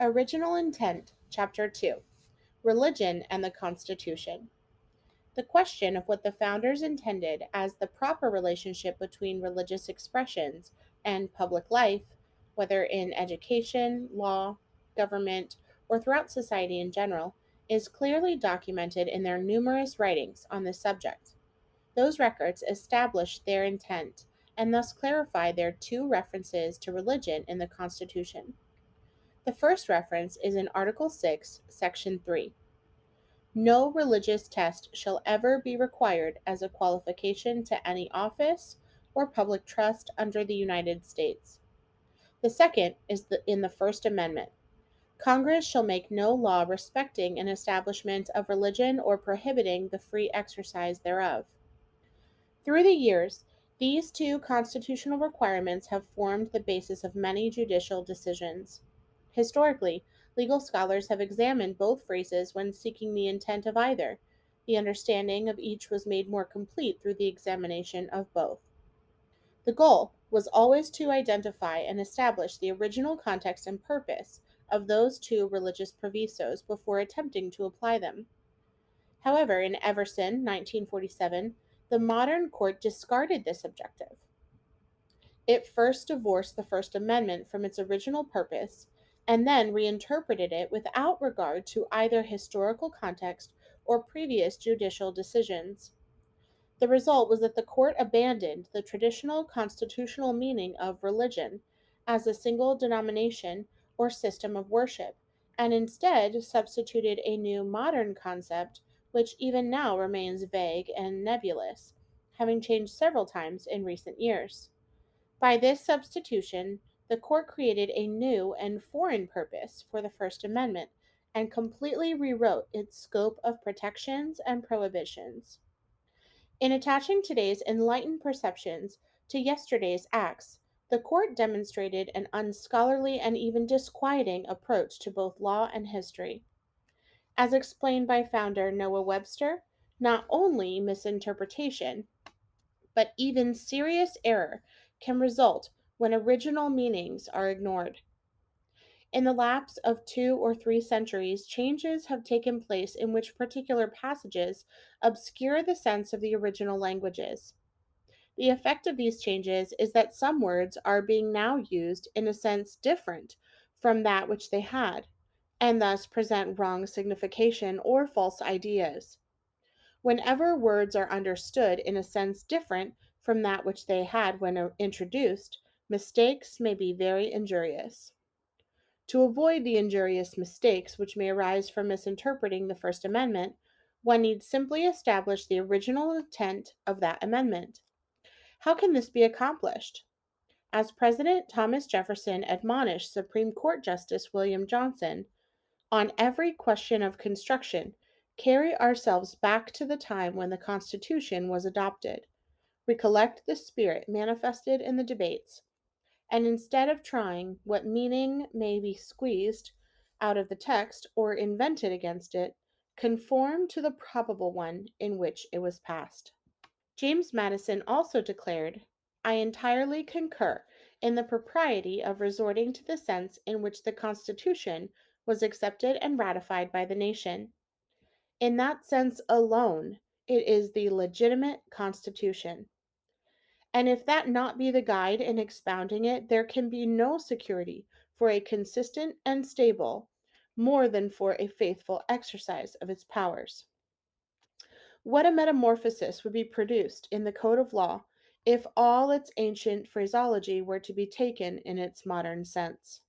Original Intent, Chapter 2: Religion and the Constitution. The question of what the founders intended as the proper relationship between religious expressions and public life, whether in education, law, government, or throughout society in general, is clearly documented in their numerous writings on this subject. Those records establish their intent and thus clarify their two references to religion in the Constitution. The first reference is in Article 6, Section 3. No religious test shall ever be required as a qualification to any office or public trust under the United States. The second is in the First Amendment. Congress shall make no law respecting an establishment of religion or prohibiting the free exercise thereof. Through the years, these two constitutional requirements have formed the basis of many judicial decisions. Historically, legal scholars have examined both phrases when seeking the intent of either. The understanding of each was made more complete through the examination of both. The goal was always to identify and establish the original context and purpose of those two religious provisos before attempting to apply them. However, in Everson, 1947, the modern court discarded this objective. It first divorced the First Amendment from its original purpose and then reinterpreted it without regard to either historical context or previous judicial decisions. The result was that the court abandoned the traditional constitutional meaning of religion as a single denomination or system of worship, and instead substituted a new modern concept which even now remains vague and nebulous, having changed several times in recent years. By this substitution, the court created a new and foreign purpose for the First Amendment and completely rewrote its scope of protections and prohibitions. In attaching today's enlightened perceptions to yesterday's acts, the court demonstrated an unscholarly and even disquieting approach to both law and history. As explained by founder Noah Webster, not only misinterpretation, but even serious error can result when original meanings are ignored. In the lapse of 2 or 3 centuries, changes have taken place in which particular passages obscure the sense of the original languages. The effect of these changes is that some words are being now used in a sense different from that which they had, and thus present wrong signification or false ideas. Whenever words are understood in a sense different from that which they had when introduced, mistakes may be very injurious. To avoid the injurious mistakes which may arise from misinterpreting the First Amendment, one needs simply establish the original intent of that amendment. How can this be accomplished? As President Thomas Jefferson admonished Supreme Court Justice William Johnson, on every question of construction, carry ourselves back to the time when the Constitution was adopted. Recollect the spirit manifested in the debates, and instead of trying what meaning may be squeezed out of the text or invented against it, conform to the probable one in which it was passed. James Madison also declared, I entirely concur in the propriety of resorting to the sense in which the Constitution was accepted and ratified by the nation. In that sense alone, it is the legitimate Constitution. And if that not be the guide in expounding it, there can be no security for a consistent and stable, more than for a faithful exercise of its powers. What a metamorphosis would be produced in the code of law if all its ancient phraseology were to be taken in its modern sense.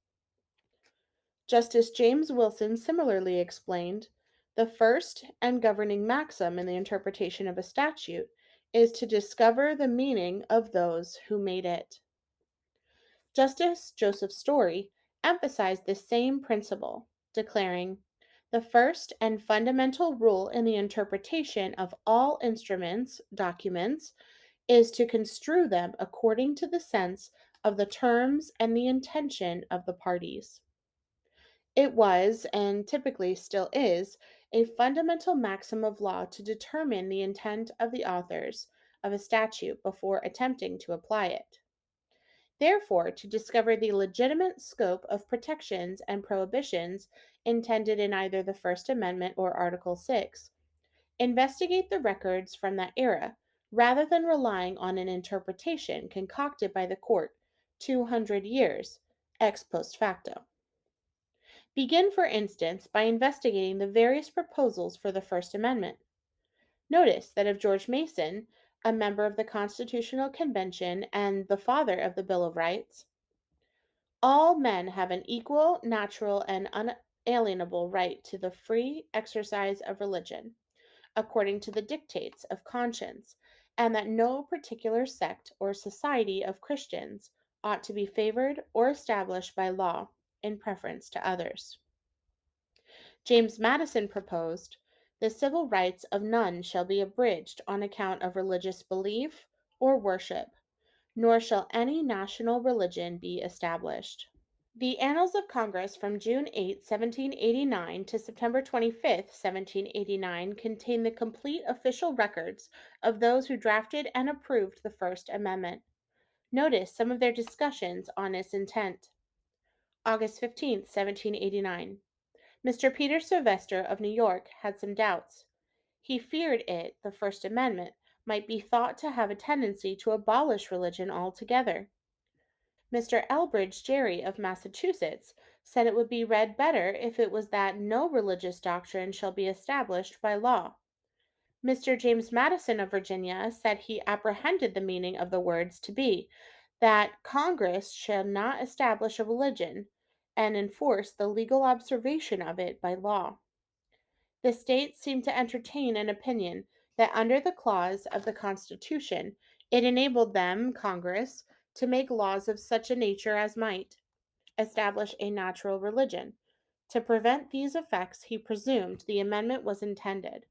Justice James Wilson similarly explained, the first and governing maxim in the interpretation of a statute is to discover the meaning of those who made it. Justice Joseph Story emphasized this same principle, declaring, the first and fundamental rule in the interpretation of all instruments, documents, is to construe them according to the sense of the terms and the intention of the parties. It was, and typically still is, a fundamental maxim of law to determine the intent of the authors of a statute before attempting to apply it. Therefore, to discover the legitimate scope of protections and prohibitions intended in either the First Amendment or Article 6, investigate the records from that era, rather than relying on an interpretation concocted by the court 200 years ex post facto. Begin, for instance, by investigating the various proposals for the First Amendment. Notice that of George Mason, a member of the Constitutional Convention and the father of the Bill of Rights, all men have an equal, natural, and unalienable right to the free exercise of religion, according to the dictates of conscience, and that no particular sect or society of Christians ought to be favored or established by law in preference to others. James Madison proposed, "The civil rights of none shall be abridged on account of religious belief or worship, nor shall any national religion be established." The Annals of Congress from June 8, 1789 to September 25, 1789 contain the complete official records of those who drafted and approved the First Amendment. Notice some of their discussions on its intent. August 15, 1789. Mr. Peter Sylvester of New York had some doubts. He feared it, the First Amendment, might be thought to have a tendency to abolish religion altogether. Mr. Elbridge Gerry of Massachusetts said it would be read better if it was that no religious doctrine shall be established by law. Mr. James Madison of Virginia said he apprehended the meaning of the words to be that Congress shall not establish a religion and enforce the legal observation of it by law. The states seemed to entertain an opinion that under the clause of the Constitution it enabled them, Congress, to make laws of such a nature as might establish a natural religion. To prevent these effects, he presumed the amendment was intended.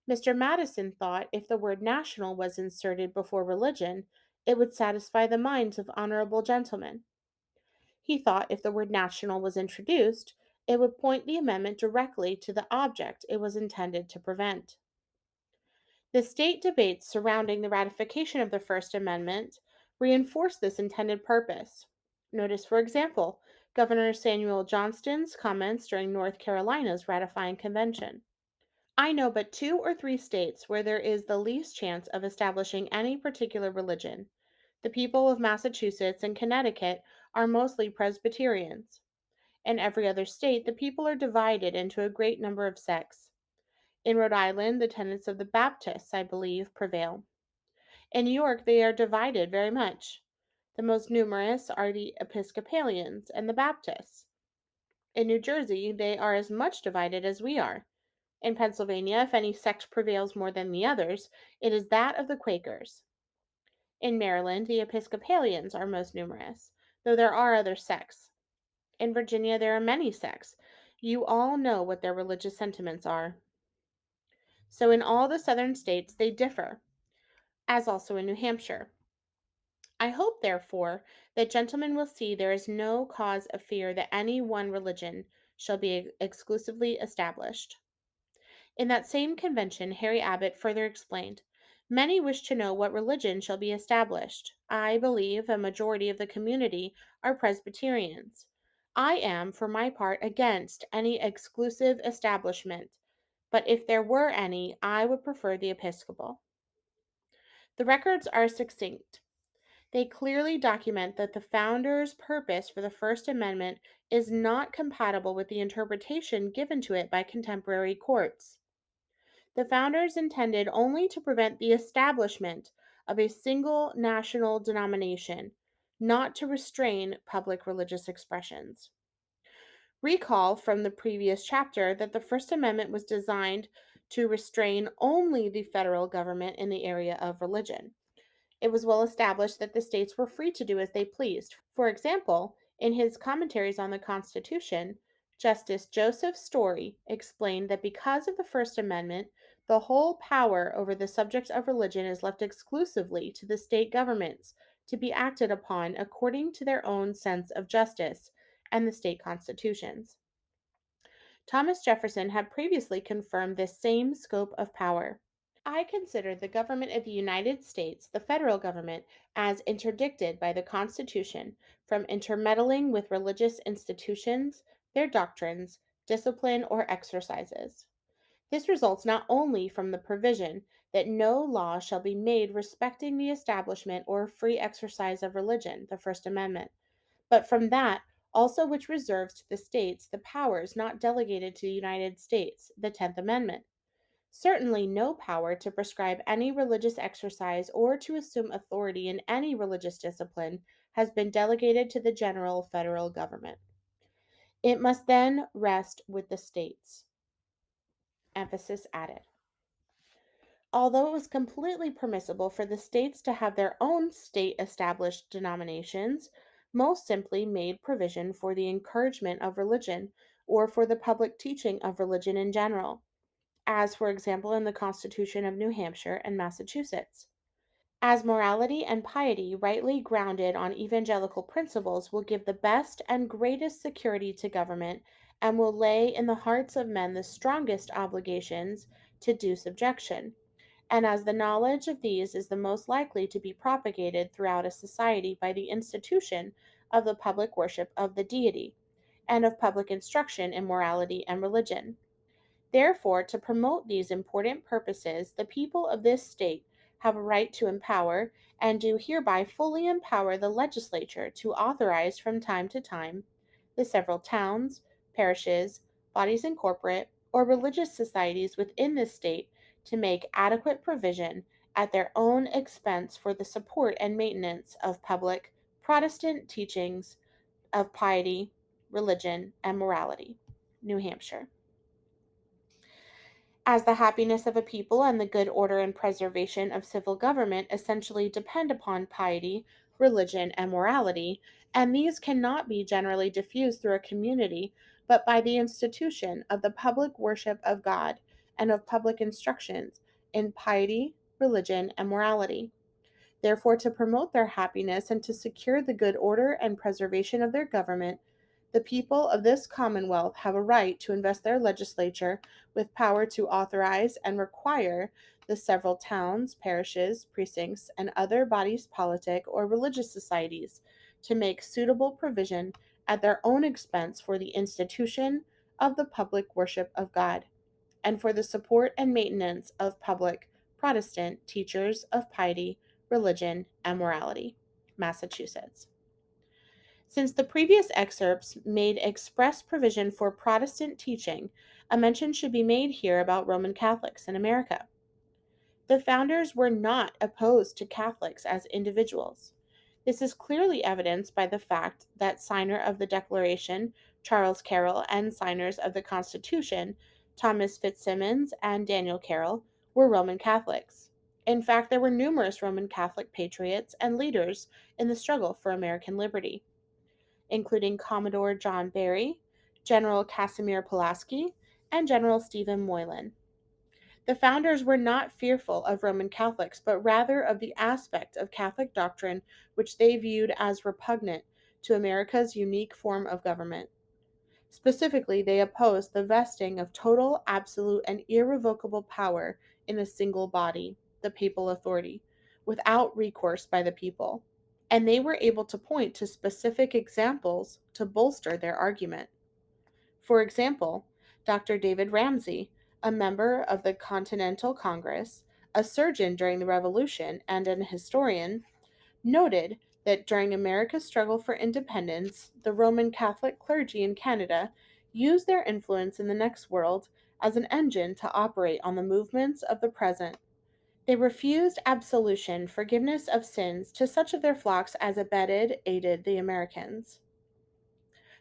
Mr. Madison thought if the word national was inserted before religion, it would satisfy the minds of honorable gentlemen. He thought if the word national was introduced, it would point the amendment directly to the object it was intended to prevent. The state debates surrounding the ratification of the First Amendment reinforce this intended purpose. Notice, for example, Governor Samuel Johnston's comments during North Carolina's ratifying convention. I know but 2 or 3 states where there is the least chance of establishing any particular religion. The people of Massachusetts and Connecticut are mostly Presbyterians. In every other state, the people are divided into a great number of sects. In Rhode Island, the tenets of the Baptists, I believe, prevail. In New York, they are divided very much. The most numerous are the Episcopalians and the Baptists. In New Jersey, they are as much divided as we are. In Pennsylvania, if any sect prevails more than the others, it is that of the Quakers. In Maryland, the Episcopalians are most numerous, though there are other sects. In Virginia, there are many sects. You all know what their religious sentiments are. So in all the southern states, they differ, as also in New Hampshire. I hope, therefore, that gentlemen will see there is no cause of fear that any one religion shall be exclusively established. In that same convention, Harry Abbott further explained, "Many wish to know what religion shall be established. I believe a majority of the community are Presbyterians. I am, for my part, against any exclusive establishment, but if there were any, I would prefer the Episcopal." The records are succinct. They clearly document that the founders' purpose for the First Amendment is not compatible with the interpretation given to it by contemporary courts. The founders intended only to prevent the establishment of a single national denomination, not to restrain public religious expressions. Recall from the previous chapter that the First Amendment was designed to restrain only the federal government in the area of religion. It was well established that the states were free to do as they pleased. For example, in his commentaries on the Constitution, Justice Joseph Story explained that because of the First Amendment, the whole power over the subject of religion is left exclusively to the state governments to be acted upon according to their own sense of justice and the state constitutions. Thomas Jefferson had previously confirmed this same scope of power. I consider the government of the United States, the federal government, as interdicted by the Constitution from intermeddling with religious institutions, their doctrines, discipline, or exercises. This results not only from the provision that no law shall be made respecting the establishment or free exercise of religion, the First Amendment, but from that also which reserves to the states the powers not delegated to the United States, the Tenth Amendment. Certainly, no power to prescribe any religious exercise or to assume authority in any religious discipline has been delegated to the general federal government. It must then rest with the states. Emphasis added. Although it was completely permissible for the states to have their own state established denominations, most simply made provision for the encouragement of religion or for the public teaching of religion in general, as, for example, in the Constitution of New Hampshire and Massachusetts. As morality and piety, rightly grounded on evangelical principles, will give the best and greatest security to government and will lay in the hearts of men the strongest obligations to due subjection, and as the knowledge of these is the most likely to be propagated throughout a society by the institution of the public worship of the deity, and of public instruction in morality and religion. Therefore, to promote these important purposes, the people of this state have a right to empower, and do hereby fully empower the legislature to authorize from time to time the several towns, parishes, bodies incorporate, or religious societies within this state to make adequate provision at their own expense for the support and maintenance of public Protestant teachings of piety, religion, and morality. New Hampshire. As the happiness of a people and the good order and preservation of civil government essentially depend upon piety, religion, and morality, and these cannot be generally diffused through a community but by the institution of the public worship of God and of public instructions in piety, religion, and morality. Therefore, to promote their happiness and to secure the good order and preservation of their government, the people of this Commonwealth have a right to invest their legislature with power to authorize and require the several towns, parishes, precincts, and other bodies politic or religious societies to make suitable provision at their own expense for the institution of the public worship of God, and for the support and maintenance of public Protestant teachers of piety, religion, and morality. Massachusetts. Since the previous excerpts made express provision for Protestant teaching, a mention should be made here about Roman Catholics in America. The founders were not opposed to Catholics as individuals. This is clearly evidenced by the fact that signer of the Declaration, Charles Carroll, and signers of the Constitution, Thomas Fitzsimmons and Daniel Carroll, were Roman Catholics. In fact, there were numerous Roman Catholic patriots and leaders in the struggle for American liberty, including Commodore John Barry, General Casimir Pulaski, and General Stephen Moylan. The founders were not fearful of Roman Catholics, but rather of the aspect of Catholic doctrine which they viewed as repugnant to America's unique form of government. Specifically, they opposed the vesting of total, absolute, and irrevocable power in a single body, the papal authority, without recourse by the people. And they were able to point to specific examples to bolster their argument. For example, Dr. David Ramsay, a member of the Continental Congress, a surgeon during the Revolution, and an historian, noted that during America's struggle for independence, the Roman Catholic clergy in Canada used their influence in the next world as an engine to operate on the movements of the present. They refused absolution, forgiveness of sins, to such of their flocks as aided the Americans.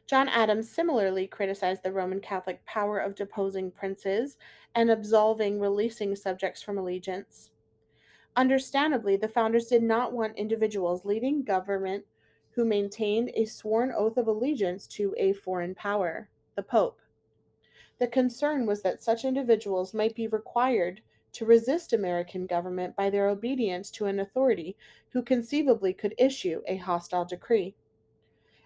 John Adams similarly criticized the Roman Catholic power of deposing princes and releasing subjects from allegiance. Understandably, the founders did not want individuals leading government who maintained a sworn oath of allegiance to a foreign power, the Pope. The concern was that such individuals might be required to resist American government by their obedience to an authority who conceivably could issue a hostile decree.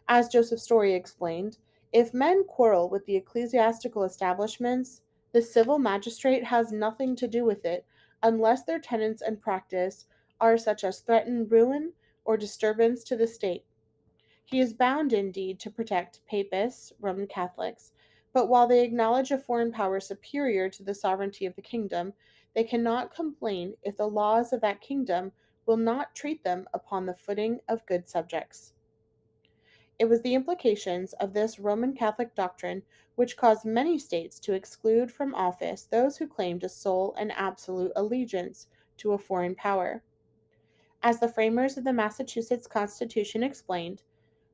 As Joseph Story explained, if men quarrel with the ecclesiastical establishments, the civil magistrate has nothing to do with it unless their tenets and practice are such as threaten ruin or disturbance to the state. He is bound indeed to protect Papists, Roman Catholics, but while they acknowledge a foreign power superior to the sovereignty of the kingdom, they cannot complain if the laws of that kingdom will not treat them upon the footing of good subjects. It was the implications of this Roman Catholic doctrine which caused many states to exclude from office those who claimed a sole and absolute allegiance to a foreign power. As the framers of the Massachusetts Constitution explained,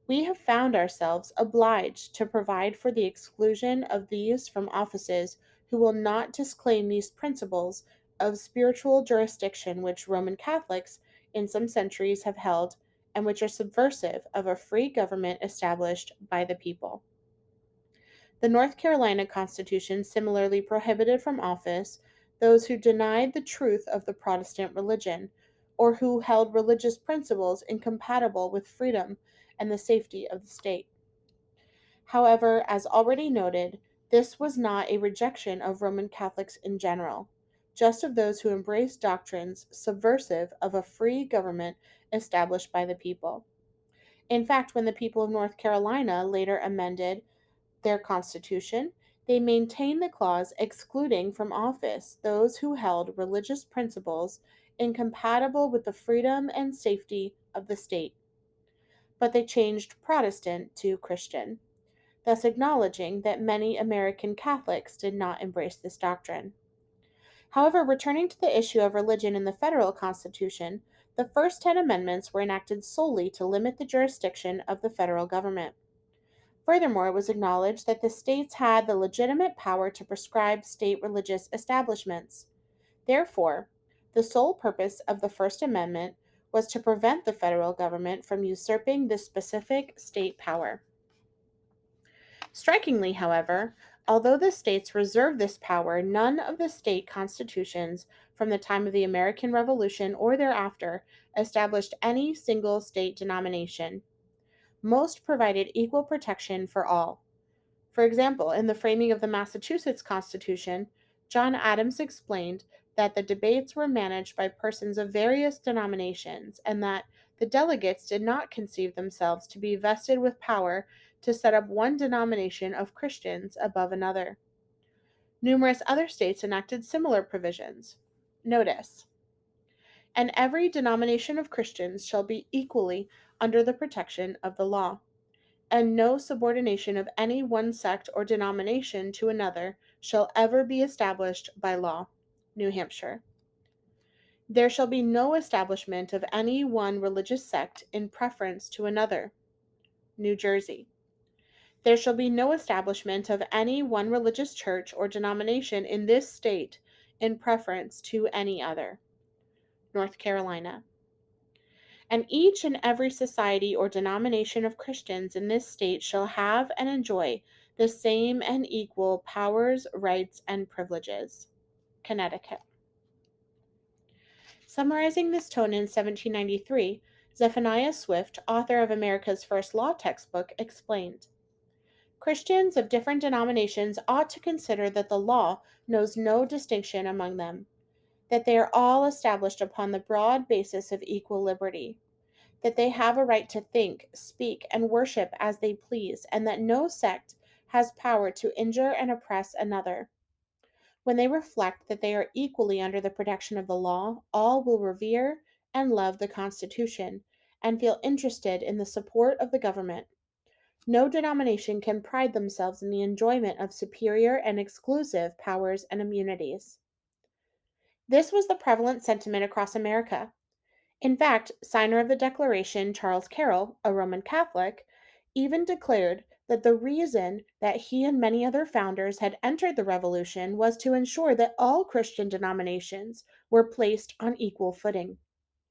we have found ourselves obliged to provide for the exclusion of these from offices who will not disclaim these principles of spiritual jurisdiction which Roman Catholics in some centuries have held and which are subversive of a free government established by the people. The North Carolina Constitution similarly prohibited from office those who denied the truth of the Protestant religion, or who held religious principles incompatible with freedom and the safety of the state. However, as already noted, this was not a rejection of Roman Catholics in general, just of those who embraced doctrines subversive of a free government established by the people. In fact, when the people of North Carolina later amended their constitution, they maintained the clause excluding from office those who held religious principles incompatible with the freedom and safety of the state. But they changed Protestant to Christian, thus acknowledging that many American Catholics did not embrace this doctrine. However, returning to the issue of religion in the federal Constitution, the first 10 amendments were enacted solely to limit the jurisdiction of the federal government. Furthermore, it was acknowledged that the states had the legitimate power to prescribe state religious establishments. Therefore, the sole purpose of the First Amendment was to prevent the federal government from usurping this specific state power. Strikingly, however, although the states reserved this power, none of the state constitutions from the time of the American Revolution or thereafter established any single state denomination. Most provided equal protection for all. For example, in the framing of the Massachusetts Constitution, John Adams explained that the debates were managed by persons of various denominations and that the delegates did not conceive themselves to be vested with power to set up one denomination of Christians above another. Numerous other states enacted similar provisions. Notice, and every denomination of Christians shall be equally under the protection of the law, and no subordination of any one sect or denomination to another shall ever be established by law. New Hampshire. There shall be no establishment of any one religious sect in preference to another. New Jersey. There shall be no establishment of any one religious church or denomination in this state in preference to any other. North Carolina. And each and every society or denomination of Christians in this state shall have and enjoy the same and equal powers, rights, and privileges. Connecticut. Summarizing this tone in 1793, Zephaniah Swift, author of America's first law textbook, explained, Christians of different denominations ought to consider that the law knows no distinction among them, that they are all established upon the broad basis of equal liberty, that they have a right to think, speak, and worship as they please, and that no sect has power to injure and oppress another. When they reflect that they are equally under the protection of the law, all will revere and love the Constitution, and feel interested in the support of the government. No denomination can pride themselves in the enjoyment of superior and exclusive powers and immunities. This was the prevalent sentiment across America. In fact, signer of the Declaration, Charles Carroll, a Roman Catholic, even declared that the reason that he and many other founders had entered the Revolution was to ensure that all Christian denominations were placed on equal footing.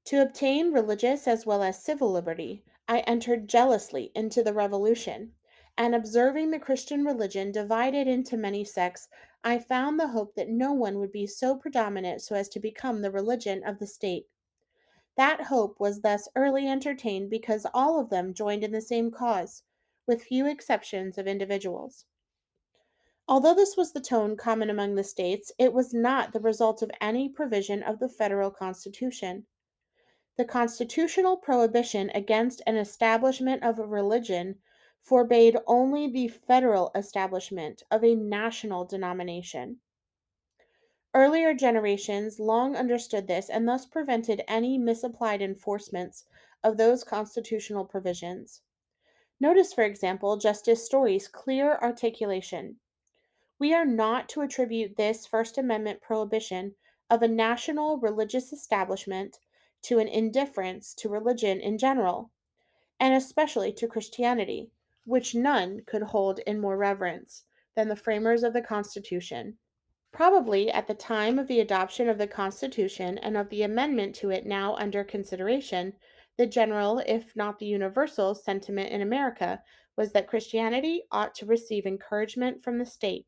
To obtain religious as well as civil liberty, I entered jealously into the Revolution, and observing the Christian religion divided into many sects, I found the hope that no one would be so predominant so as to become the religion of the state. That hope was thus early entertained because all of them joined in the same cause, with few exceptions of individuals. Although this was the tone common among the states, it was not the result of any provision of the federal Constitution. The constitutional prohibition against an establishment of a religion forbade only the federal establishment of a national denomination. Earlier generations long understood this and thus prevented any misapplied enforcements of those constitutional provisions. Notice, for example, Justice Story's clear articulation. We are not to attribute this First Amendment prohibition of a national religious establishment to an indifference to religion in general, and especially to Christianity, which none could hold in more reverence than the framers of the Constitution. Probably at the time of the adoption of the Constitution and of the amendment to it now under consideration, the general, if not the universal, sentiment in America was that Christianity ought to receive encouragement from the state.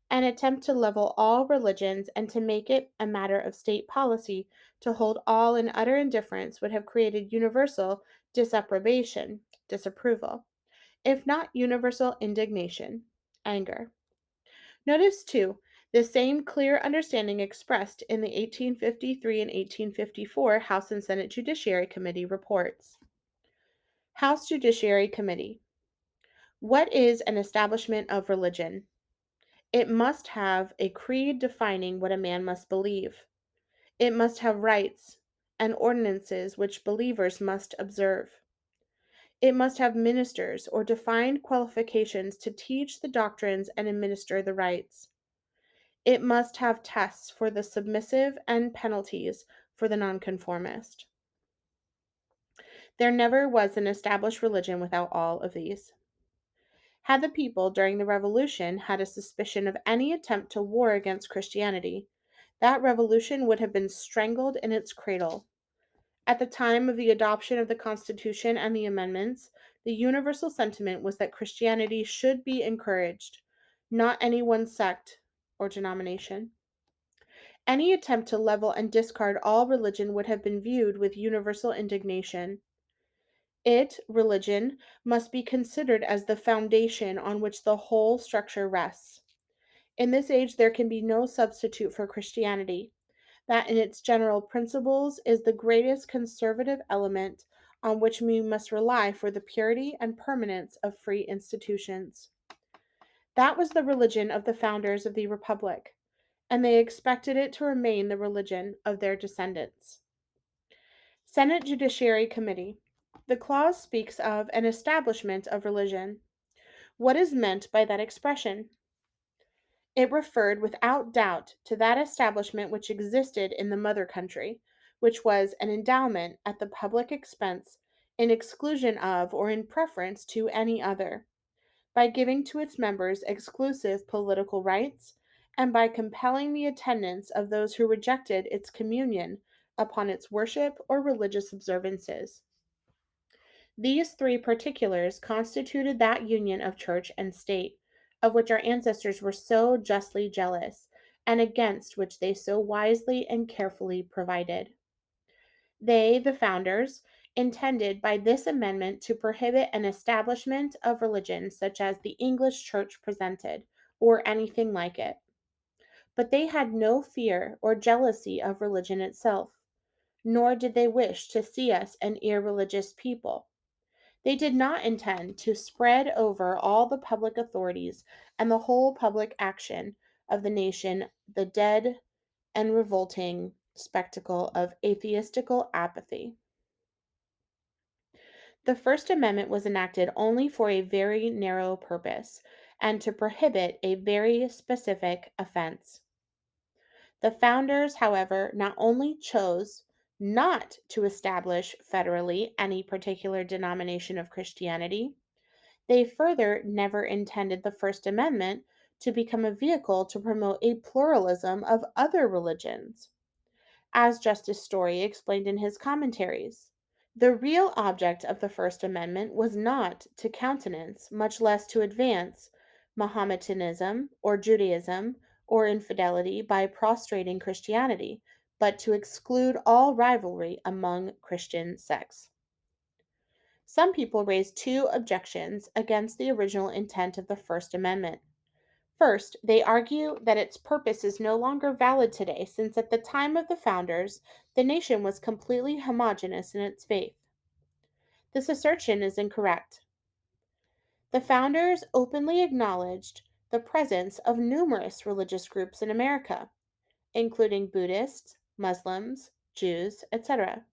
An attempt to level all religions and to make it a matter of state policy to hold all in utter indifference would have created universal disapproval, if not universal indignation, anger. Notice, too, the same clear understanding expressed in the 1853 and 1854 House and Senate Judiciary Committee reports. House Judiciary Committee. What is an establishment of religion? It must have a creed defining what a man must believe. It must have rites and ordinances which believers must observe. It must have ministers or defined qualifications to teach the doctrines and administer the rites. It must have tests for the submissive and penalties for the nonconformist. There never was an established religion without all of these. Had the people during the Revolution had a suspicion of any attempt to war against Christianity, that revolution would have been strangled in its cradle. At the time of the adoption of the Constitution and the amendments, the universal sentiment was that Christianity should be encouraged, not any one sect or denomination. Any attempt to level and discard all religion would have been viewed with universal indignation. Religion, must be considered as the foundation on which the whole structure rests. In this age, there can be no substitute for Christianity. That in its general principles is the greatest conservative element on which we must rely for the purity and permanence of free institutions. That was the religion of the founders of the Republic, and they expected it to remain the religion of their descendants. Senate Judiciary Committee. The clause speaks of an establishment of religion. What is meant by that expression? It referred without doubt to that establishment which existed in the mother country, which was an endowment at the public expense in exclusion of or in preference to any other, by giving to its members exclusive political rights, and by compelling the attendance of those who rejected its communion upon its worship or religious observances. These three particulars constituted that union of church and state, of which our ancestors were so justly jealous, and against which they so wisely and carefully provided. They, the founders, intended by this amendment to prohibit an establishment of religion such as the English Church presented, or anything like it. But they had no fear or jealousy of religion itself, nor did they wish to see us an irreligious people. They did not intend to spread over all the public authorities and the whole public action of the nation the dead and revolting spectacle of atheistical apathy. The First Amendment was enacted only for a very narrow purpose and to prohibit a very specific offense. The founders, however, not only chose not to establish federally any particular denomination of Christianity, they further never intended the First Amendment to become a vehicle to promote a pluralism of other religions, as Justice Story explained in his commentaries. The real object of the First Amendment was not to countenance, much less to advance, Mahometanism or Judaism or infidelity by prostrating Christianity, but to exclude all rivalry among Christian sects. Some people raise two objections against the original intent of the First Amendment. First, they argue that its purpose is no longer valid today since at the time of the founders, the nation was completely homogeneous in its faith. This assertion is incorrect. The founders openly acknowledged the presence of numerous religious groups in America, including Buddhists, Muslims, Jews, etc.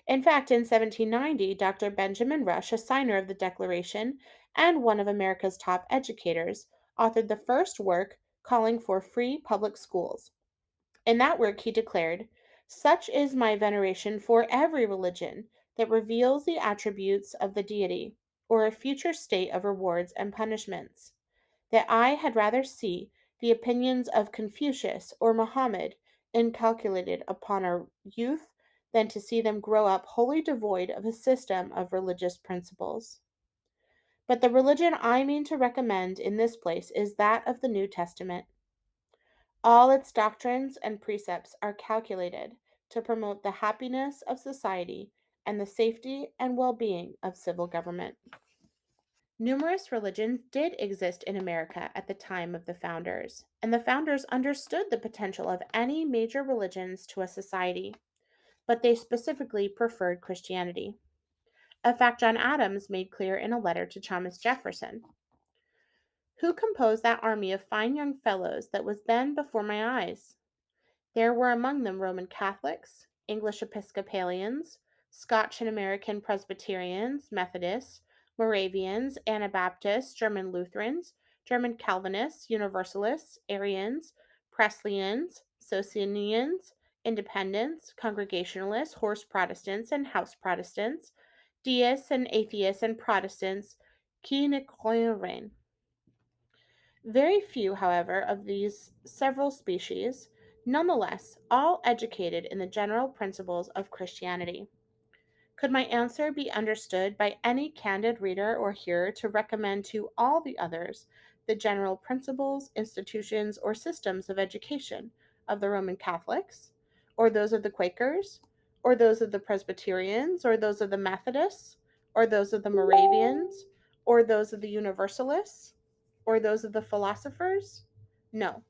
In fact, in 1790, Dr. Benjamin Rush, a signer of the Declaration and one of America's top educators, authored the first work calling for free public schools. In that work, he declared, "Such is my veneration for every religion that reveals the attributes of the deity, or a future state of rewards and punishments, that I had rather see the opinions of Confucius or Mohammed inculcated upon our youth than to see them grow up wholly devoid of a system of religious principles. But the religion I mean to recommend in this place is that of the New Testament. All its doctrines and precepts are calculated to promote the happiness of society and the safety and well being of civil government." Numerous religions did exist in America at the time of the founders, and the founders understood the potential of any major religions to a society, but they specifically preferred Christianity. A fact John Adams made clear in a letter to Thomas Jefferson. "Who composed that army of fine young fellows that was then before my eyes? There were among them Roman Catholics, English Episcopalians, Scotch and American Presbyterians, Methodists, Moravians, Anabaptists, German Lutherans, German Calvinists, Universalists, Arians, Presleyans, Socinians, Independents, Congregationalists, Horse Protestants and House Protestants, Deists and Atheists and Protestants, qui ne croient rien." Very few, however, of these several species, nonetheless, all educated in the general principles of Christianity. Could my answer be understood by any candid reader or hearer to recommend to all the others the general principles, institutions, or systems of education of the Roman Catholics, or those of the Quakers, or those of the Presbyterians, or those of the Methodists, or those of the Moravians, or those of the Universalists, or those of the philosophers? No.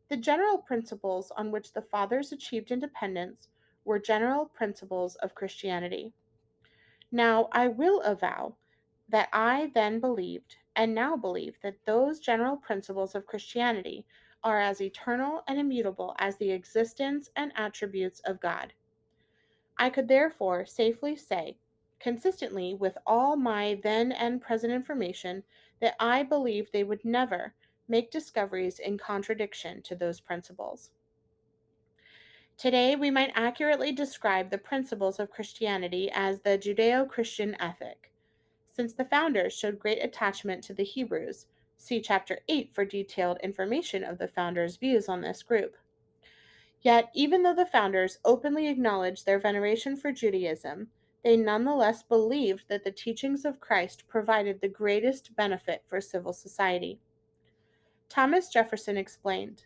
The general principles on which the Fathers achieved independence were general principles of Christianity. Now, I will avow that I then believed, and now believe, that those general principles of Christianity are as eternal and immutable as the existence and attributes of God. I could therefore safely say, consistently with all my then and present information, that I believe they would never make discoveries in contradiction to those principles. Today, we might accurately describe the principles of Christianity as the Judeo-Christian ethic. Since the founders showed great attachment to the Hebrews, see chapter 8 for detailed information of the founders' views on this group. Yet, even though the founders openly acknowledged their veneration for Judaism, they nonetheless believed that the teachings of Christ provided the greatest benefit for civil society. Thomas Jefferson explained,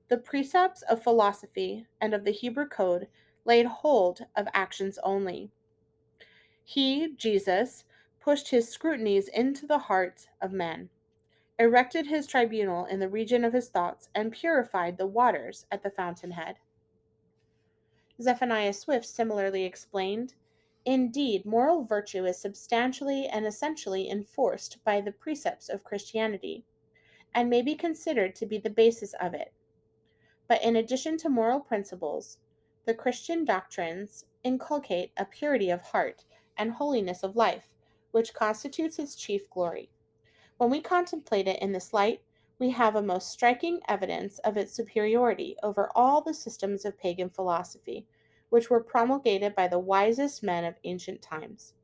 "The precepts of philosophy and of the Hebrew code laid hold of actions only. He, Jesus, pushed his scrutinies into the hearts of men, erected his tribunal in the region of his thoughts, and purified the waters at the fountainhead." Zephaniah Swift similarly explained, "Indeed, moral virtue is substantially and essentially enforced by the precepts of Christianity, and may be considered to be the basis of it. But in addition to moral principles, the Christian doctrines inculcate a purity of heart and holiness of life, which constitutes its chief glory. When we contemplate it in this light, we have a most striking evidence of its superiority over all the systems of pagan philosophy, which were promulgated by the wisest men of ancient times."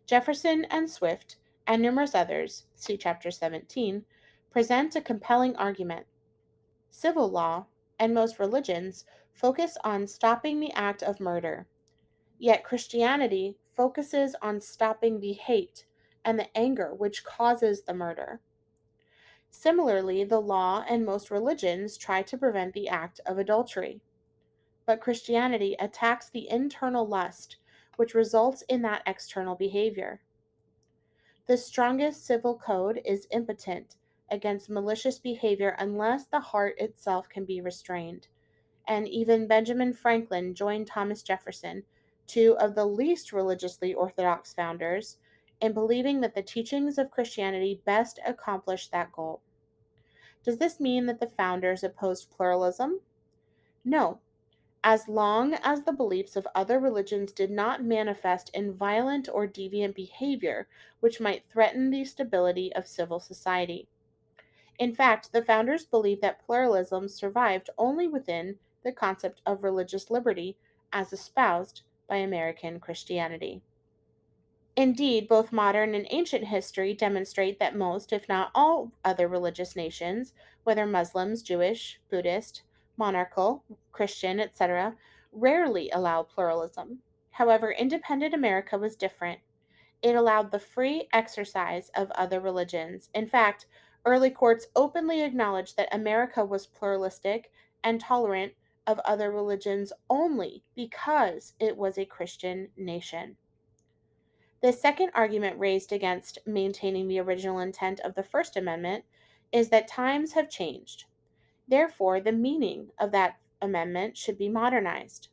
Jefferson and Swift, and numerous others, see chapter 17, present a compelling argument. Civil law, and most religions, focus on stopping the act of murder. Yet Christianity focuses on stopping the hate and the anger which causes the murder. Similarly, the law and most religions try to prevent the act of adultery. But Christianity attacks the internal lust, which results in that external behavior. The strongest civil code is impotent against malicious behavior unless the heart itself can be restrained. And even Benjamin Franklin joined Thomas Jefferson, two of the least religiously orthodox founders, in believing that the teachings of Christianity best accomplished that goal. Does this mean that the founders opposed pluralism? No, as long as the beliefs of other religions did not manifest in violent or deviant behavior which might threaten the stability of civil society. In fact, the founders believed that pluralism survived only within the concept of religious liberty as espoused by American Christianity. Indeed, both modern and ancient history demonstrate that most, if not all, other religious nations, whether Muslims, Jewish, Buddhist, monarchical, Christian, etc., rarely allow pluralism. However, independent America was different. It allowed the free exercise of other religions. In fact, early courts openly acknowledged that America was pluralistic and tolerant of other religions only because it was a Christian nation. The second argument raised against maintaining the original intent of the First Amendment is that times have changed. Therefore, the meaning of that amendment should be modernized.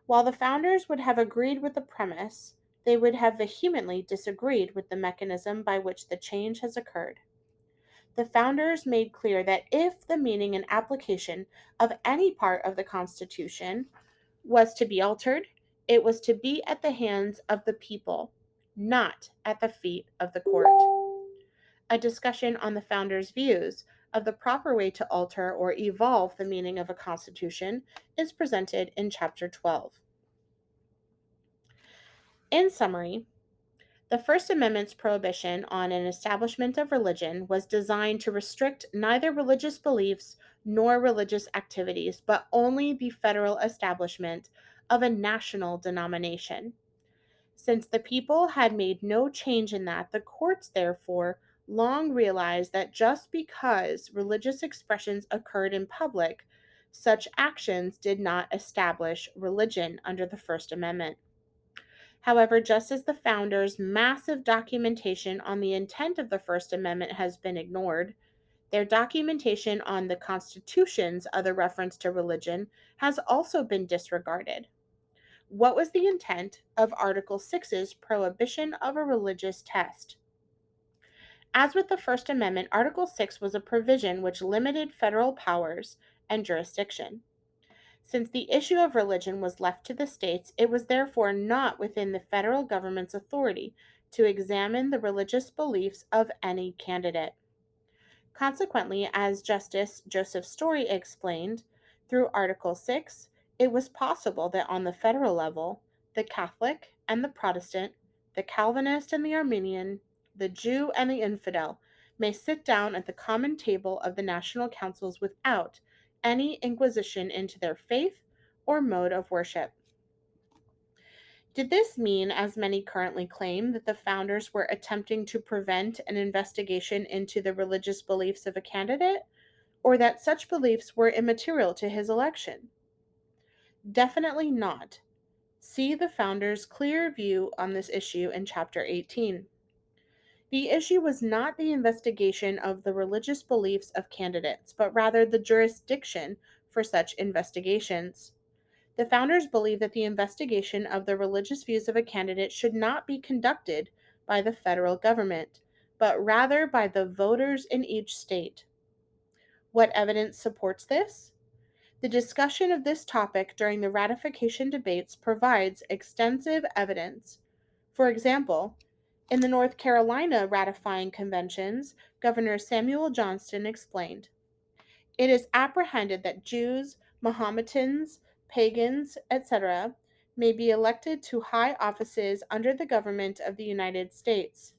While the founders would have agreed with the premise, they would have vehemently disagreed with the mechanism by which the change has occurred. The founders made clear that if the meaning and application of any part of the Constitution was to be altered, it was to be at the hands of the people, not at the feet of the court. A discussion on the founders' views of the proper way to alter or evolve the meaning of a constitution is presented in Chapter 12. In summary, the First Amendment's prohibition on an establishment of religion was designed to restrict neither religious beliefs nor religious activities, but only the federal establishment of a national denomination. Since the people had made no change in that, the courts therefore long realized that just because religious expressions occurred in public, such actions did not establish religion under the First Amendment. However, just as the founders' massive documentation on the intent of the First Amendment has been ignored, their documentation on the Constitution's other reference to religion has also been disregarded. What was the intent of Article 6's prohibition of a religious test? As with the First Amendment, Article 6 was a provision which limited federal powers and jurisdiction. Since the issue of religion was left to the states, it was therefore not within the federal government's authority to examine the religious beliefs of any candidate. Consequently, as Justice Joseph Story explained, through Article 6, it was possible that on the federal level, the Catholic and the Protestant, the Calvinist and the Arminian, the Jew and the infidel may sit down at the common table of the national councils without any inquisition into their faith or mode of worship. Did this mean, as many currently claim, that the founders were attempting to prevent an investigation into the religious beliefs of a candidate, or that such beliefs were immaterial to his election? Definitely not. See the founders' clear view on this issue in Chapter 18. The issue was not the investigation of the religious beliefs of candidates, but rather the jurisdiction for such investigations. The founders believed that the investigation of the religious views of a candidate should not be conducted by the federal government, but rather by the voters in each state. What evidence supports this? The discussion of this topic during the ratification debates provides extensive evidence. For example, in the North Carolina ratifying conventions, Governor Samuel Johnston explained, "It is apprehended that Jews, Mohammedans, pagans, etc., may be elected to high offices under the government of the United States.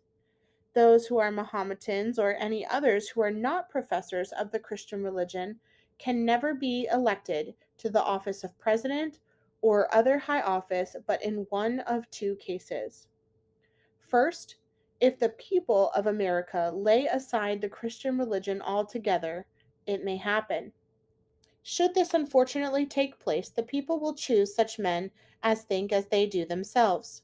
Those who are Mohammedans or any others who are not professors of the Christian religion can never be elected to the office of president or other high office but in one of two cases. First, if the people of America lay aside the Christian religion altogether, it may happen. Should this unfortunately take place, the people will choose such men as think as they do themselves.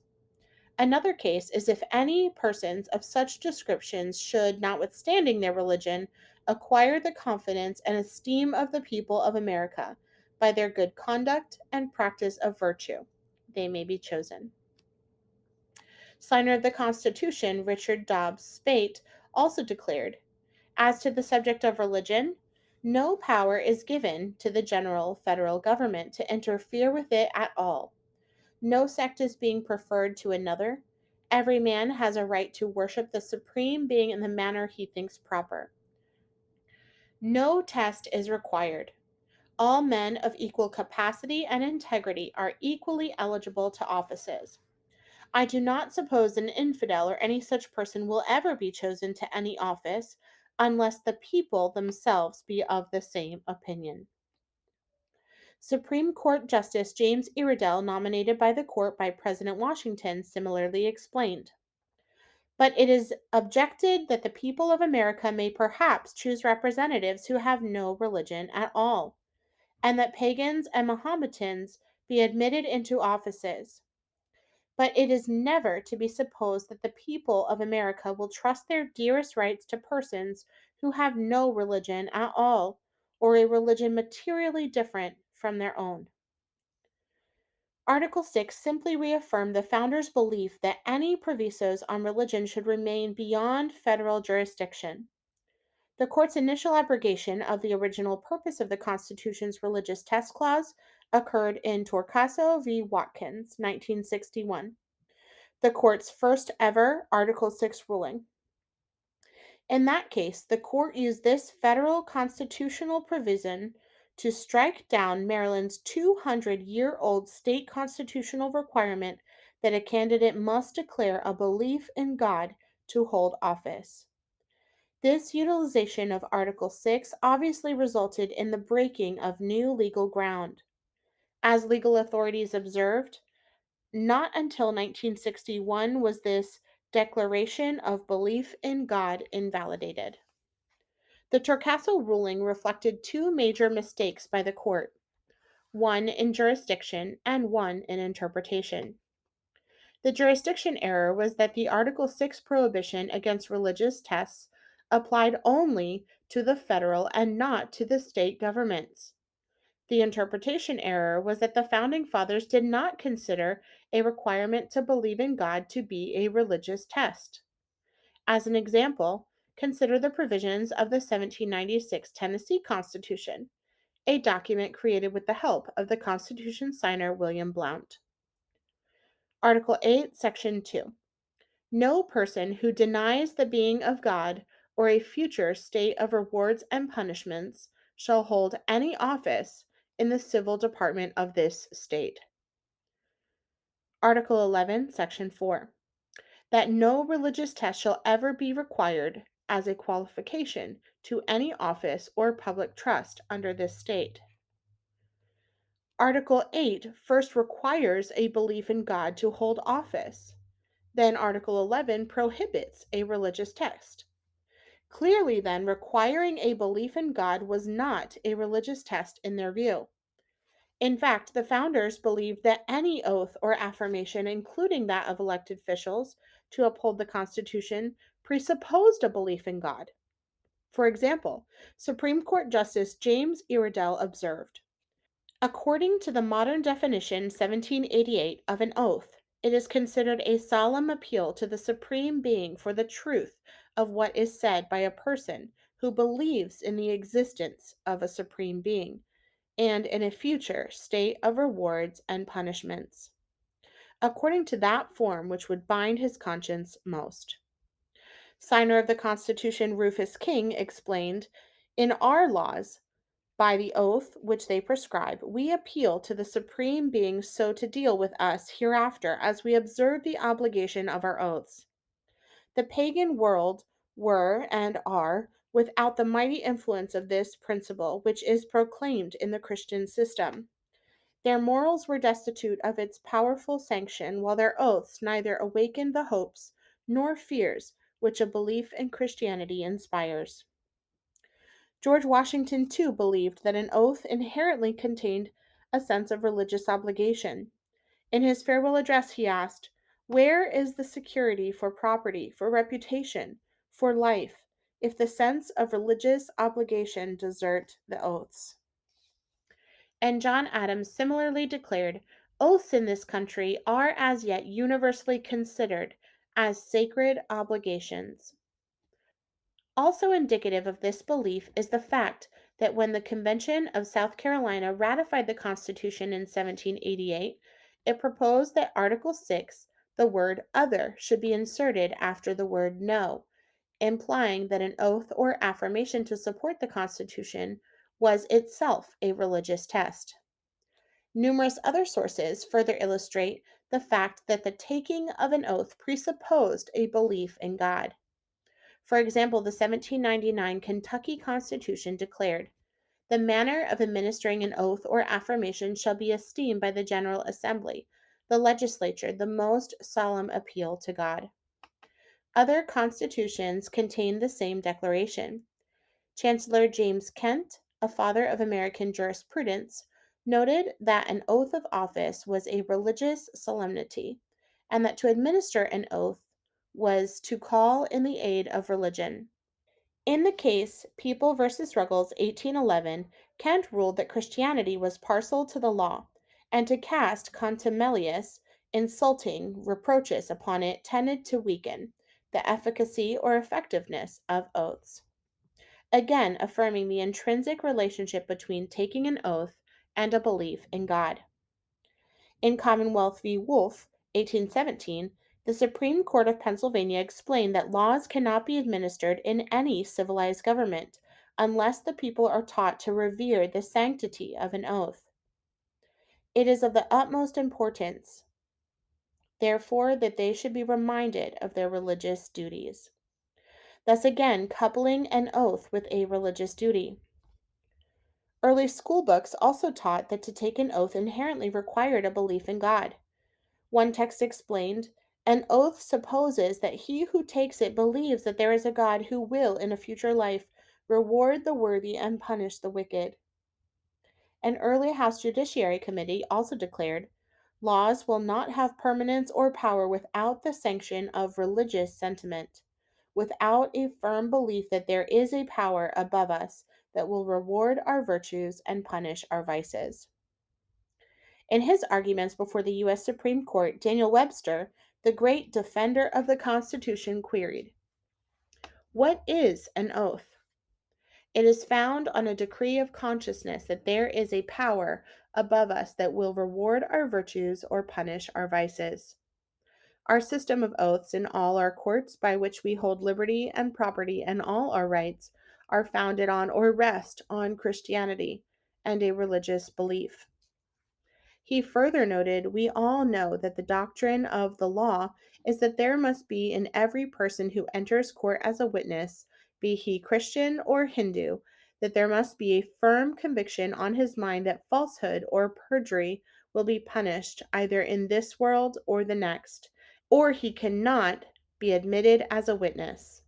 Another case is if any persons of such descriptions should, notwithstanding their religion, acquire the confidence and esteem of the people of America by their good conduct and practice of virtue, they may be chosen. Signer of the Constitution, Richard Dobbs Speight, also declared, as to the subject of religion, no power is given to the general federal government to interfere with it at all. No sect is being preferred to another. Every man has a right to worship the Supreme Being in the manner he thinks proper. No test is required. All men of equal capacity and integrity are equally eligible to offices. I do not suppose an infidel or any such person will ever be chosen to any office unless the people themselves be of the same opinion. Supreme Court Justice James Iredell, nominated by the court by President Washington, similarly explained. But it is objected that the people of America may perhaps choose representatives who have no religion at all, and that pagans and Mahometans be admitted into offices. But it is never to be supposed that the people of America will trust their dearest rights to persons who have no religion at all, or a religion materially different from their own. Article 6 simply reaffirmed the founders' belief that any provisos on religion should remain beyond federal jurisdiction. The court's initial abrogation of the original purpose of the Constitution's religious test clause occurred in Torcaso v. Watkins, 1961, the court's first ever Article 6 ruling. In that case, the court used this federal constitutional provision to strike down Maryland's 200-year-old state constitutional requirement that a candidate must declare a belief in God to hold office. This utilization of Article 6 obviously resulted in the breaking of new legal ground. As legal authorities observed, not until 1961 was this declaration of belief in God invalidated. The Torcaso ruling reflected two major mistakes by the court, one in jurisdiction and one in interpretation. The jurisdiction error was that the Article 6 prohibition against religious tests applied only to the federal and not to the state governments. The interpretation error was that the Founding Fathers did not consider a requirement to believe in God to be a religious test. As an example, consider the provisions of the 1796 Tennessee Constitution, a document created with the help of the Constitution signer William Blount. Article 8, Section 2. No person who denies the being of God or a future state of rewards and punishments shall hold any office in the civil department of this state. Article 11, Section 4. That no religious test shall ever be required as a qualification to any office or public trust under this state. Article 8 first requires a belief in God to hold office. Then Article 11 prohibits a religious test. Clearly, then, requiring a belief in God was not a religious test in their view. In fact, the founders believed that any oath or affirmation, including that of elected officials, to uphold the Constitution presupposed a belief in God. For example, Supreme Court Justice James Iredell observed, according to the modern definition 1788 of an oath, it is considered a solemn appeal to the Supreme Being for the truth of what is said by a person who believes in the existence of a Supreme Being and in a future state of rewards and punishments, according to that form which would bind his conscience most. Signer of the Constitution Rufus King explained, in our laws, by the oath which they prescribe, we appeal to the Supreme Being so to deal with us hereafter as we observe the obligation of our oaths. The pagan world were and are without the mighty influence of this principle which is proclaimed in the Christian system. Their morals were destitute of its powerful sanction, while their oaths neither awakened the hopes nor fears which a belief in Christianity inspires. George Washington, too, believed that an oath inherently contained a sense of religious obligation. In his farewell address, he asked, Where is the security for property, for reputation, for life, if the sense of religious obligation desert the oaths? And John Adams similarly declared, oaths in this country are as yet universally considered as sacred obligations. Also indicative of this belief is the fact that when the Convention of South Carolina ratified the Constitution in 1788, it proposed that Article 6, the word other, should be inserted after the word no, implying that an oath or affirmation to support the Constitution was itself a religious test. Numerous other sources further illustrate the fact that the taking of an oath presupposed a belief in God. For example, the 1799 Kentucky Constitution declared, "The manner of administering an oath or affirmation shall be esteemed by the General Assembly, the legislature, the most solemn appeal to God." Other constitutions contain the same declaration. Chancellor James Kent, a father of American jurisprudence, noted that an oath of office was a religious solemnity, and that to administer an oath was to call in the aid of religion. In the case People versus Ruggles, 1811, Kent ruled that Christianity was partial to the law, and to cast contumelious, insulting reproaches upon it tended to weaken the efficacy or effectiveness of oaths, again affirming the intrinsic relationship between taking an oath and a belief in God. In Commonwealth v. Wolfe, 1817, the Supreme Court of Pennsylvania explained that laws cannot be administered in any civilized government unless the people are taught to revere the sanctity of an oath. It is of the utmost importance, therefore, that they should be reminded of their religious duties, thus again coupling an oath with a religious duty. Early school books also taught that to take an oath inherently required a belief in God. One text explained, "An oath supposes that he who takes it believes that there is a God who will, in a future life, reward the worthy and punish the wicked." An early House Judiciary Committee also declared, "Laws will not have permanence or power without the sanction of religious sentiment, without a firm belief that there is a power above us that will reward our virtues and punish our vices." In his arguments before the U.S. Supreme Court, Daniel Webster, the great defender of the Constitution, queried, "What is an oath?" "It is found on a decree of consciousness that there is a power above us that will reward our virtues or punish our vices." Our system of oaths in all our courts by which we hold liberty and property and all our rights are founded on or rest on Christianity and a religious belief. He further noted, "We all know that the doctrine of the law is that there must be in every person who enters court as a witness, be he Christian or Hindu, that there must be a firm conviction on his mind that falsehood or perjury will be punished either in this world or the next, or he cannot be admitted as a witness.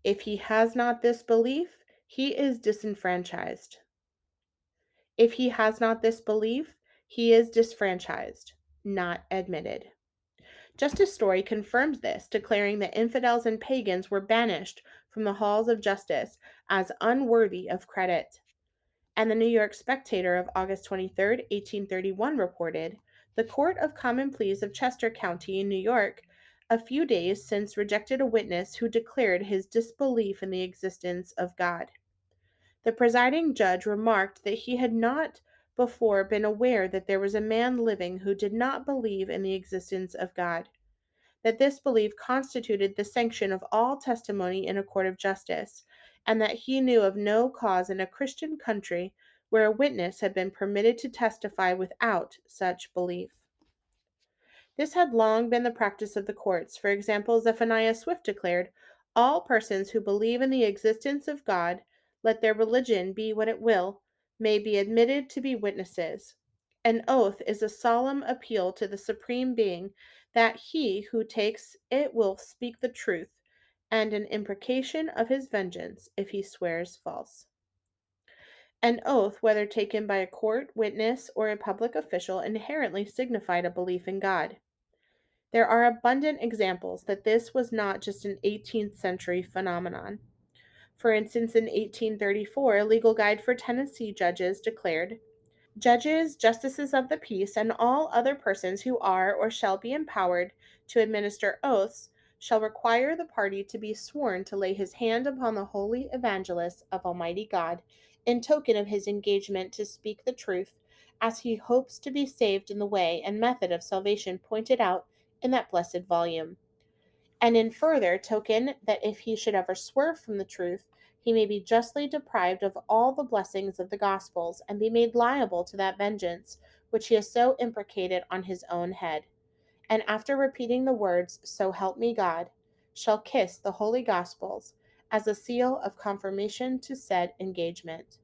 If he has not this belief, he is disenfranchised. If he has not this belief, he is disfranchised, not admitted." Justice Story confirms this, declaring that infidels and pagans were banished from the halls of justice as unworthy of credit. And the New York Spectator of August 23, 1831 reported, "The Court of Common Pleas of Chester County in New York a few days since rejected a witness who declared his disbelief in the existence of God. The presiding judge remarked that he had not before been aware that there was a man living who did not believe in the existence of God, that this belief constituted the sanction of all testimony in a court of justice, and that he knew of no cause in a Christian country where a witness had been permitted to testify without such belief." This had long been the practice of the courts. For example, Zephaniah Swift declared, "All persons who believe in the existence of God, let their religion be what it will, may be admitted to be witnesses. An oath is a solemn appeal to the Supreme Being that he who takes it will speak the truth, and an imprecation of his vengeance if he swears false." An oath, whether taken by a court witness or a public official, inherently signified a belief in God. There are abundant examples that this was not just an 18th century phenomenon. For instance, in 1834, a legal guide for Tennessee judges declared, "Judges, justices of the peace, and all other persons who are or shall be empowered to administer oaths shall require the party to be sworn to lay his hand upon the holy evangelist of Almighty God, in token of his engagement to speak the truth, as he hopes to be saved in the way and method of salvation pointed out in that blessed volume. And in further token that if he should ever swerve from the truth, he may be justly deprived of all the blessings of the Gospels, and be made liable to that vengeance which he has so imprecated on his own head. And after repeating the words, So help me God, shall kiss the holy Gospels as a seal of confirmation to said engagement."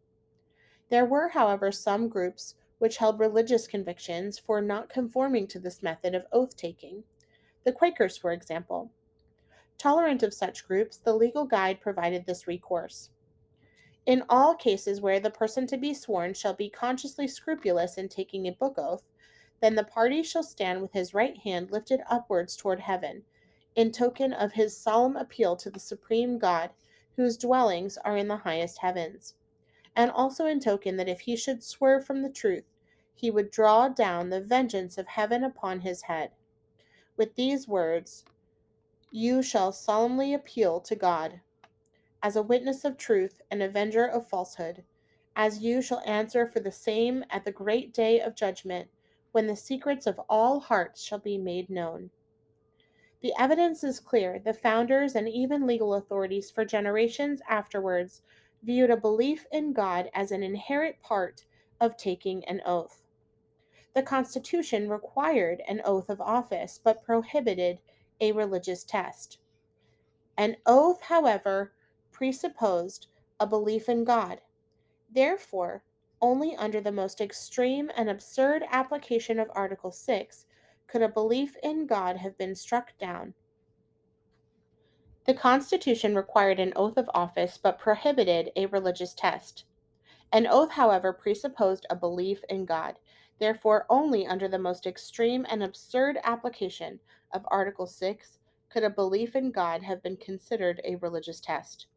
There were, however, some groups which held religious convictions for not conforming to this method of oath taking. The Quakers, for example. Tolerant of such groups, the legal guide provided this recourse. In all cases where the person to be sworn shall be consciously scrupulous in taking a book oath, then the party shall stand with his right hand lifted upwards toward heaven, in token of his solemn appeal to the supreme God, whose dwellings are in the highest heavens, and also in token that if he should swerve from the truth, he would draw down the vengeance of heaven upon his head. With these words, you shall solemnly appeal to God as a witness of truth and avenger of falsehood, as you shall answer for the same at the great day of judgment, when the secrets of all hearts shall be made known. The evidence is clear. The founders and even legal authorities for generations afterwards viewed a belief in God as an inherent part of taking an oath. The Constitution required an oath of office, but prohibited a religious test. An oath, however, presupposed a belief in God. Therefore, only under the most extreme and absurd application of Article 6 could a belief in God have been struck down. The Constitution required an oath of office but prohibited a religious test. An oath, however, presupposed a belief in God. Therefore, only under the most extreme and absurd application of Article 6 could a belief in God have been considered a religious test.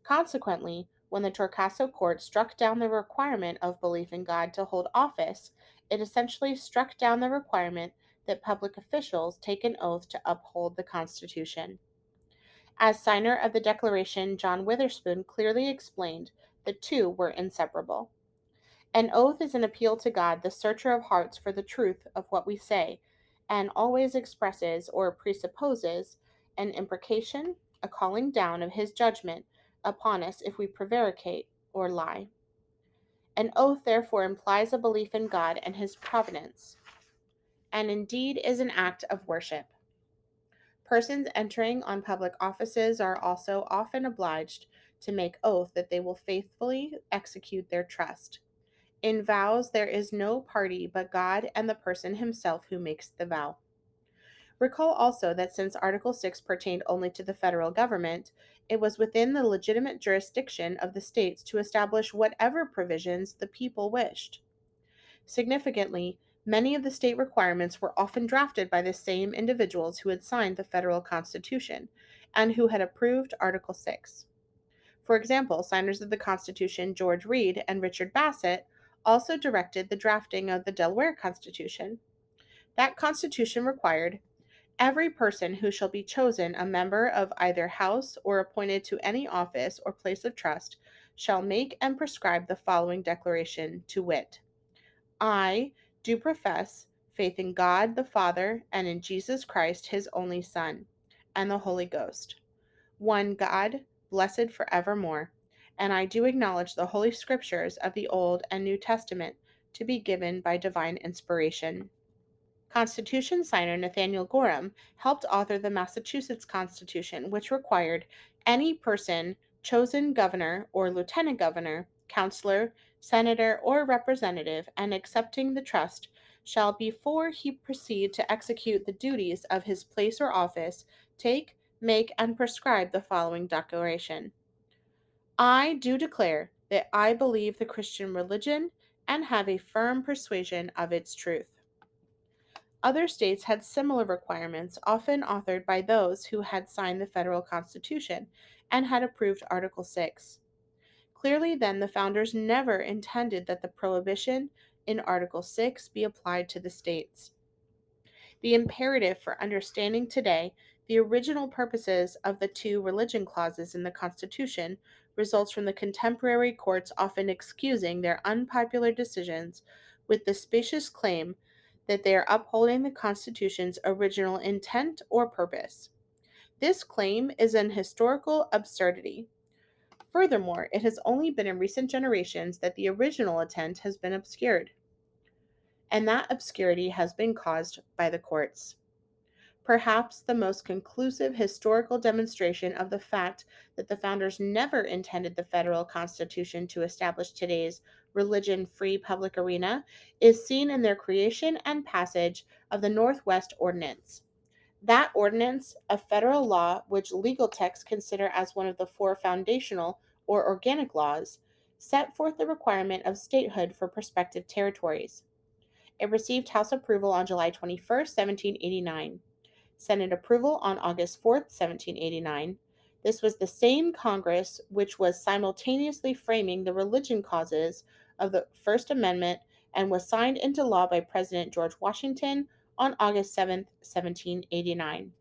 Consequently, when the Torcaso Court struck down the requirement of belief in God to hold office, it essentially struck down the requirement that public officials take an oath to uphold the Constitution. As signer of the Declaration, John Witherspoon clearly explained the two were inseparable. An oath is an appeal to God, the searcher of hearts, for the truth of what we say, and always expresses or presupposes an imprecation, a calling down of his judgment upon us if we prevaricate or lie. An oath, therefore, implies a belief in God and his providence, and indeed is an act of worship. Persons entering on public offices are also often obliged to make oath that they will faithfully execute their trust. In vows, there is no party but God and the person himself who makes the vow. Recall also that since Article 6 pertained only to the federal government, it was within the legitimate jurisdiction of the states to establish whatever provisions the people wished. Significantly, many of the state requirements were often drafted by the same individuals who had signed the federal Constitution and who had approved Article 6. For example, signers of the Constitution George Read and Richard Bassett also directed the drafting of the Delaware Constitution. That Constitution required every person who shall be chosen a member of either House or appointed to any office or place of trust shall make and prescribe the following declaration, to wit, I do profess faith in God the Father and in Jesus Christ, his only Son, and the Holy Ghost, one God, blessed forevermore. And I do acknowledge the Holy Scriptures of the Old and New Testament to be given by divine inspiration. Constitution signer Nathaniel Gorham helped author the Massachusetts Constitution, which required any person chosen governor or lieutenant governor, counselor, senator, or representative, and accepting the trust, shall before he proceed to execute the duties of his place or office, take, make, and prescribe the following declaration. I do declare that I believe the Christian religion and have a firm persuasion of its truth. Other states had similar requirements, often authored by those who had signed the federal Constitution and had approved Article 6. Clearly, then, the founders never intended that the prohibition in Article 6 be applied to the states. The imperative for understanding today the original purposes of the two religion clauses in the Constitution results from the contemporary courts often excusing their unpopular decisions with the specious claim that they are upholding the Constitution's original intent or purpose. This claim is an historical absurdity. Furthermore, it has only been in recent generations that the original intent has been obscured, and that obscurity has been caused by the courts. Perhaps the most conclusive historical demonstration of the fact that the founders never intended the federal Constitution to establish today's religion free public arena is seen in their creation and passage of the Northwest Ordinance. That ordinance, a federal law which legal texts consider as one of the four foundational or organic laws, set forth the requirement of statehood for prospective territories. It received House approval on July 21st, 1789. Senate approval on August 4th, 1789. This was the same Congress which was simultaneously framing the religion causes of the First Amendment and was signed into law by President George Washington on August 7th, 1789.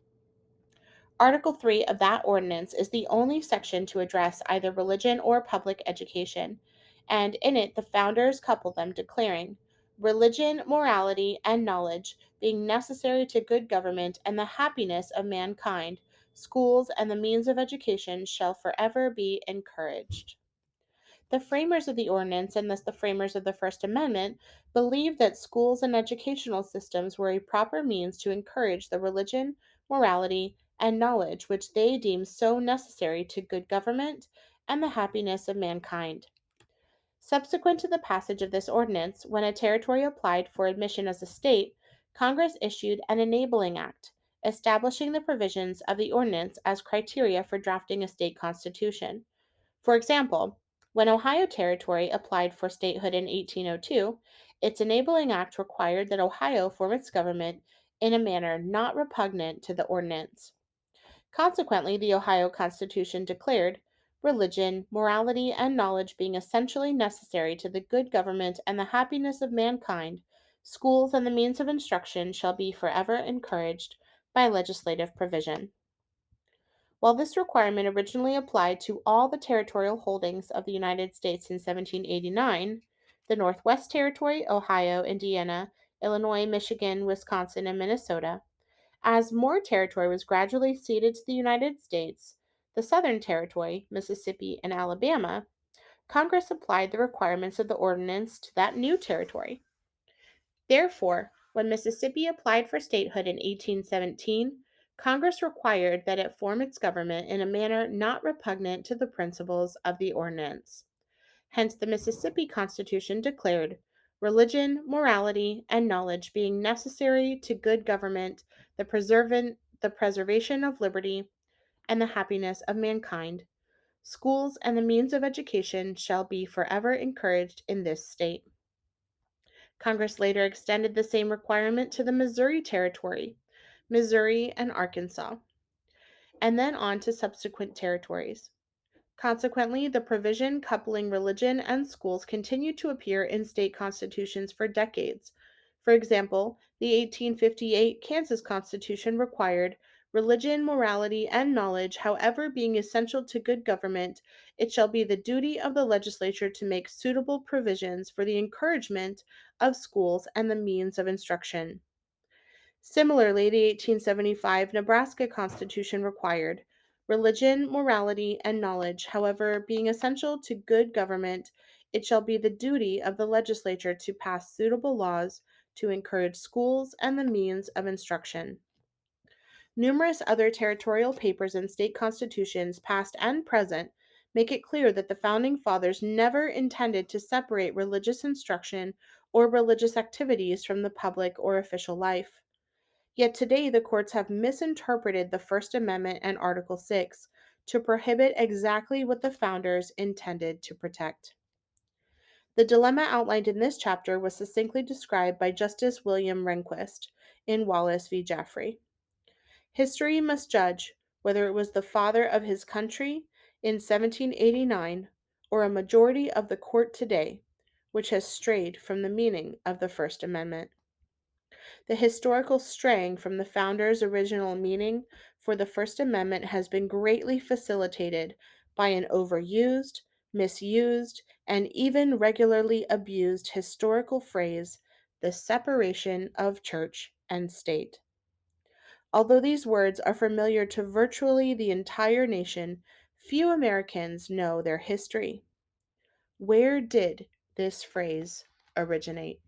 Article 3 of that ordinance is the only section to address either religion or public education, and in it the founders coupled them, declaring, "Religion, morality, and knowledge being necessary to good government and the happiness of mankind, schools and the means of education shall forever be encouraged." The framers of the ordinance, and thus the framers of the First Amendment, believed that schools and educational systems were a proper means to encourage the religion, morality, and knowledge which they deemed so necessary to good government and the happiness of mankind. Subsequent to the passage of this ordinance, when a territory applied for admission as a state, Congress issued an enabling act, establishing the provisions of the ordinance as criteria for drafting a state constitution. For example, when Ohio Territory applied for statehood in 1802, its enabling act required that Ohio form its government in a manner not repugnant to the ordinance. Consequently, the Ohio Constitution declared religion, morality, and knowledge being essentially necessary to the good government and the happiness of mankind, schools and the means of instruction shall be forever encouraged by legislative provision. While this requirement originally applied to all the territorial holdings of the United States in 1789, the Northwest Territory, Ohio, Indiana, Illinois, Michigan, Wisconsin, and Minnesota, as more territory was gradually ceded to the United States, the Southern Territory, Mississippi, and Alabama, Congress applied the requirements of the ordinance to that new territory. Therefore, when Mississippi applied for statehood in 1817, Congress required that it form its government in a manner not repugnant to the principles of the ordinance. Hence, the Mississippi Constitution declared religion, morality, and knowledge being necessary to good government, the preservation of liberty, and the happiness of mankind. Schools and the means of education shall be forever encouraged in this state. Congress later extended the same requirement to the Missouri Territory, Missouri, and Arkansas, and then on to subsequent territories. Consequently, the provision coupling religion and schools continued to appear in state constitutions for decades. For example, the 1858 Kansas Constitution required religion, morality, and knowledge, however, being essential to good government, it shall be the duty of the legislature to make suitable provisions for the encouragement of schools and the means of instruction. Similarly, the 1875 Nebraska Constitution required religion, morality, and knowledge, however, being essential to good government, it shall be the duty of the legislature to pass suitable laws to encourage schools and the means of instruction. Numerous other territorial papers and state constitutions, past and present, make it clear that the founding fathers never intended to separate religious instruction or religious activities from the public or official life. Yet today, the courts have misinterpreted the First Amendment and Article 6 to prohibit exactly what the founders intended to protect. The dilemma outlined in this chapter was succinctly described by Justice William Rehnquist in Wallace v. Jaffrey. History must judge whether it was the father of his country in 1789 or a majority of the court today which has strayed from the meaning of the First Amendment. The historical straying from the founders' original meaning for the First Amendment has been greatly facilitated by an overused, misused, and even regularly abused historical phrase, the separation of church and state. Although these words are familiar to virtually the entire nation, few Americans know their history. Where did this phrase originate?